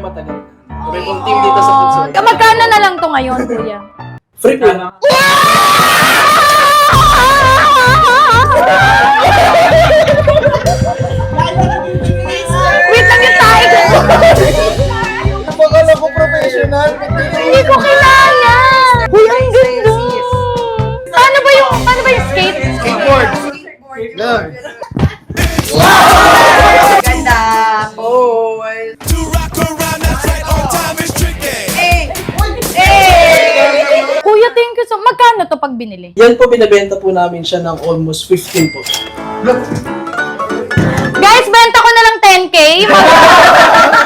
matagal. Kami pong team dito sa Punsuri. Magkano na lang to ngayon, kuya? Free po. Wait lang yung tayo. Napakala ko professional. Hindi ko kilala. Uy, ang ganda. Paano ba yung skate? Skateboard. Look. Ganda. Boy. Kuya, thank you so. Magkano to pag binili? Yan po, binibenta po namin siya ng almost 15 po. Look. Guys, benta ko na lang 10K.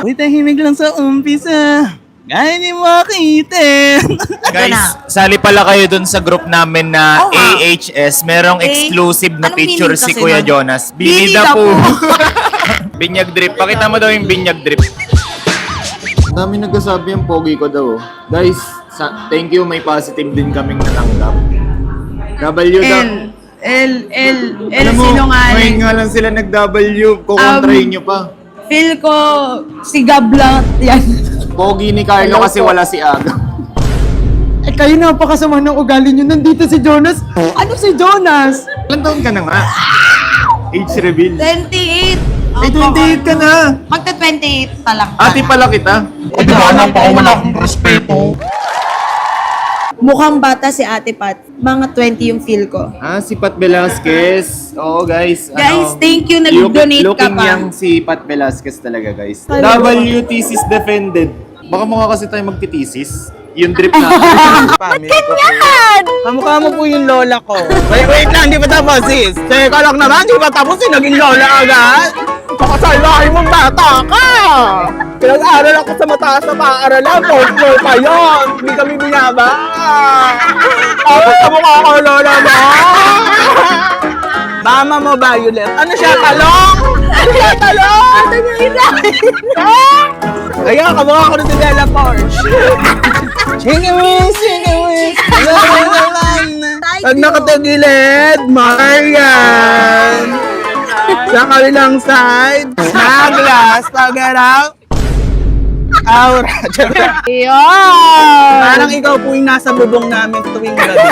Uy, tahimik lang sa umpisa. Kaya di makitin. Guys, sali pala kayo dun sa group namin na AHS. Merong exclusive na Anong picture meaning si kasi Kuya nun? Jonas. Binida po. Binyag drip. Pakita mo daw yung binyag drip. Dami nagkasabi yung pogi ko daw. Guys, thank you. May positive din kaming natanggap. W daw. Alam mo, ngayon nga lang sila nag-W. Kukontrahin nyo pa. Feel ko si Gab lang yan. Pogi ni Carlo kasi wala si Aga. Eh kayo napakasama ng ugali nyo. Nandito si Jonas. Ano si Jonas? Ilan taon ka na nga? Age reveal. 28. Ay, 28 ka na. Magta 28 pa lang. Ate pala kita. Mukhang bata si Ate Pat. Mga 20 yung feel ko. Si Pat Velasquez. Oo, guys. Guys, thank you. Nag-donate ka looking pa. young si Pat Velasquez talaga, guys. W thesis defended. Baka mukha kasi tayo magtitesis. Yung drip na. Ganyan! Kamukha mo po yung lola ko. Wait lang, di pa tapos sis. Teka lang naman, di pa tapos naging lola agad. Pakasalbahay mong bata ka! Pinag-aaral ako sa mataas na paaralan, fourth floor pa yun. Hindi kami binaba. Tapos kamukha ko lola mo. Mama mo, Violet. Ano siya, talong? Ano siya, talong? Ano niya isa? Kaya, kamukha ko na si Bella Porsche. Chingawis, chingawis. Pag nakatagilid, Marian. Sa kabilang side, Naglas, pag-arap. Aura. Yun! Parang ikaw po yung nasa bubong namin tuwing gabi.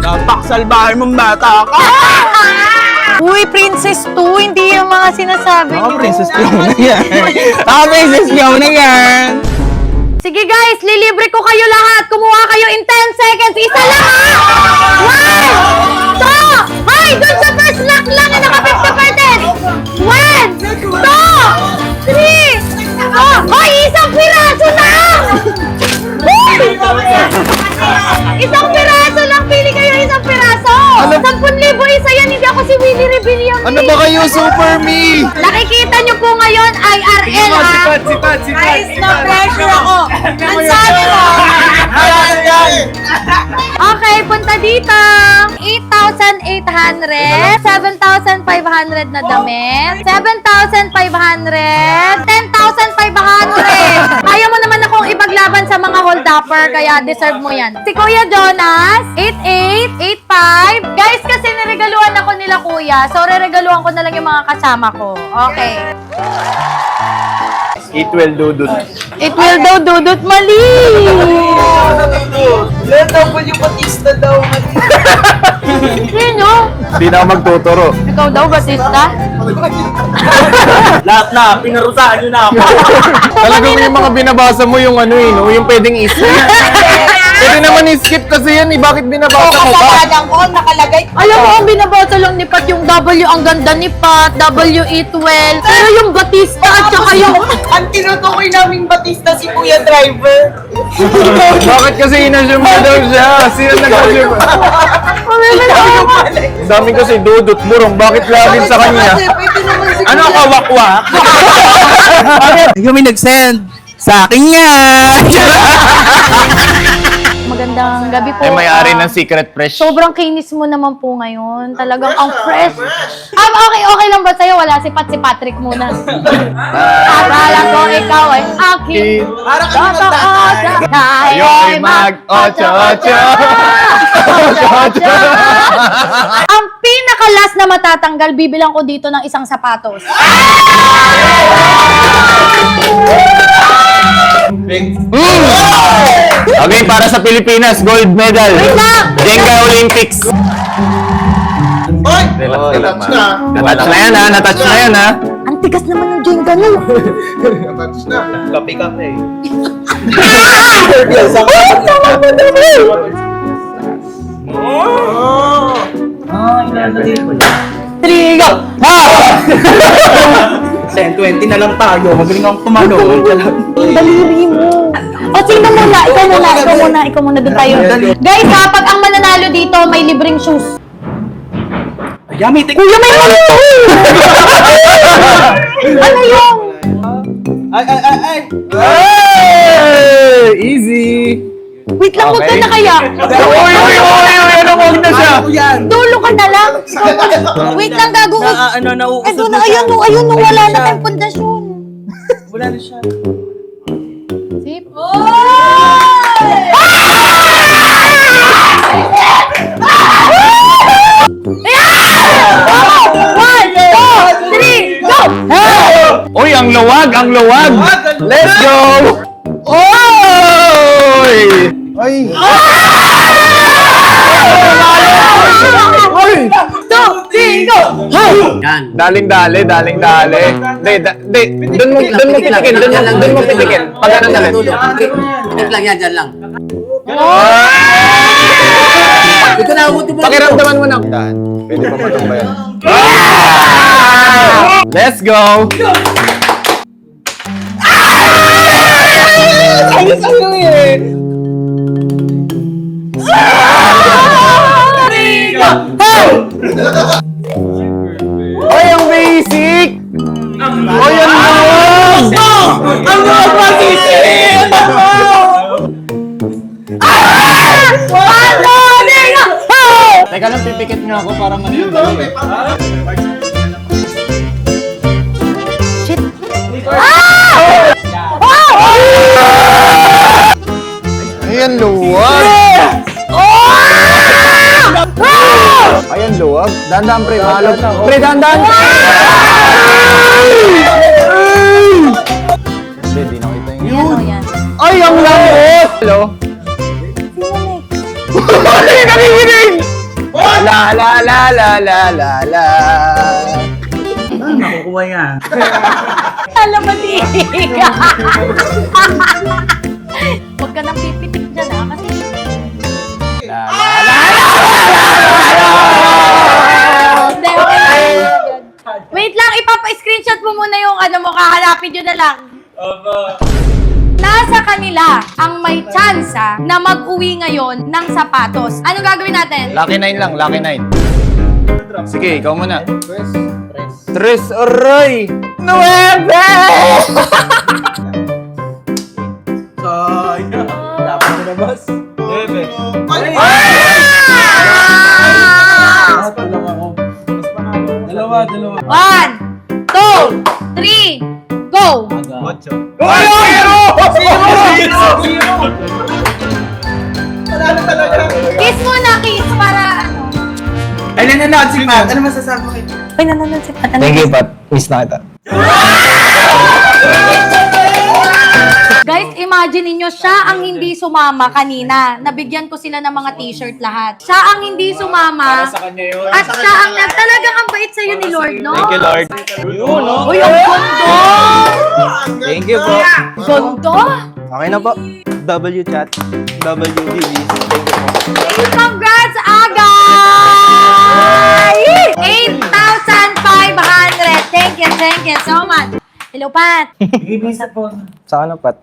Kapaksalbahay mong bata ka. Uy, Princess 2, hindi yung mga sinasabi niyo. Princess Fiona yan. Princess Fiona yan. Sige guys, lilibre ko kayo lahat. Kumuha kayo in 10 seconds. Isa lang ha! 1, 2, ay, dun sa first lock lang na naka 50%. 1, 2, 3, ay, isang piraso lang! Isang piraso lang, pili kayo isang piraso. 10,000 isa yan, hindi ako si Willie Rebellion. Ano ba kayo, Super Me? Nakikita nyo po ngayon, IRL ha. Guys, na-pressure ako. Ang sabi mo. Okay, punta dito. 8,800, 7,500 na damit, 7,500, 10,500. Ayaw mo naman akong ipaglaban sa mga hold-upper, kaya deserve mo yan. Si Kuya Jonas, 8885. Guys, kasi niregaluhan ako nila kuya, so reregaluhan ko na lang yung mga kasama ko. Okay. It will dudut. It will daw dudot mali. W Batista daw. Sino? Hindi na ako magtuturo. Ikaw daw, Batista? Lahat na, pinarusahan nyo na ako. Talagang yung mga binabasa mo yung ano eh, no? Yung pwedeng i-skip. Pwede naman i-skip kasi yan eh. Bakit binabasa mo pa? Kasalanan ko, nakalagay. Alam mo, ang binabasa lang ni Pat yung W, ang ganda ni Pat, WE12. Pero yung Batista at saka yung... Ang tinutukoy naming Batista si Kuya Driver. Bakit kasi inassume mo daw siya? Sino nag-assume? Ang dami kasi dudut, burong. Bakit laging sa kanya? Ano kawakwak? Kami nag-send. Sa akin yan. Magandang gabi po. Ay, may-ari ng Secret Fresh. Sobrang kinis mo naman po ngayon. Talagang ang fresh. Okay lang ba sa'yo? Wala si Patrick muna. Akala ko ikaw ay akin. Para kami magtatay. Tayo'y mag-ocho-ocho. Ang pinakalas na matatanggal, bibilang ko dito ng isang sapatos. Okay, para sa Pilipinas, gold medal. Jenga Olympics. Oy! Natouch na yan ha, natouch na yan ha. Ang tigas naman ng Jenga no. Kape-kape. Three, go! 10-20 na lang tayo. Magaling ang tumalo. Daliri mo. O, sino muna? Ikaw muna. Doon tayo. Guys, ha, pag ang mananalo dito, may libreng shoes. Yummy, Kuya, may mali! Ano yung? Ay! Hey! Easy! Wait lang, huwag ka na kaya. Uy! Ano huwag na siya? Ano yan? Dulo ka na lang. Wait lang, gago. Nauusap na Ayun, wala na tayong pundasyon. Wala na siya. Sip. One, two, three, go! Uy, ang luwag! Let's go! Oy! Ay! Two, three, go! Daling-dali. Doon mo pitikin. Pag ano dali. Wait lang yan, dyan lang. Pakiramdaman mo na. Pwede pa matumbayan. Let's go! Oy, ang basic! Oy, ang lawag! Ang mga pasisip! Teka lang, pipikit nga ako para Ayan, luwag! Ayan, luwag. Dandan, pre. Malog. Pre, dandan! Hindi, di nakita yung Yan. Ay, ang lambot! Hello? Hindi nakikinig! La la la la la la la. Nakukuha yan. Alam mo, Tika. Huwag ka nang pipitik dyan, ha? Kasi... La la la la. Hindi, okay lang. Wait lang, ipapa-screenshot mo muna yung ano mo, kahanapin nyo na lang. Nasa kanila ang may tsansa na mag-uwi ngayon ng sapatos. Ano gagawin natin? Lucky 9 lang, Lucky 9. Sige, ikaw muna. Tres, aray! 9! Sayang. Dapat na boss. Ay! Mas pa lang ako. Dalawa. 1, 2, 3, go! Wala na talaga. Kiss muna, kiss, para ano. Ay, nanonood si Pat. Ano masasabi mo kayo? Ay, nanonood si Pat. Thank you, Pat. Miss na kita. Guys, imagine niyo siya ang hindi sumama kanina. Nabigyan ko sila ng mga t-shirt lahat. Siya ang hindi sumama. At siya ang talagang ang bait sa'yo ni Lord, no? Thank you, Lord. Uy, ang gondo! Thank you po. Gondo? Okay na po. W-chat. WBB. Thank you, congrats, Agay! 8,500. Thank you so much. Hello, Pat. Saan na, Pat?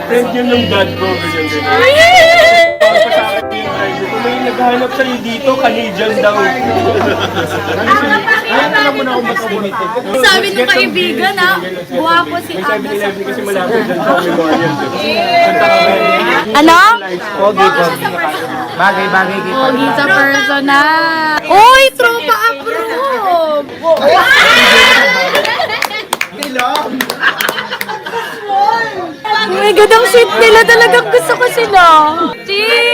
Friend yun ng dad ko, ganyan. naghahanap sa'yo dito, Canadian daw. Alam mo na kung mas limited. Sabi ng kaibigan ha, guwapo si Aga sa Kasi malapit dyan sa memorial. Ano? Pogi, pogi. Bagay kita. Pogi sa personal. Uy, tropa approve! Oh my God, ang sweet nila. Talagang gusto ko sila. Cheers!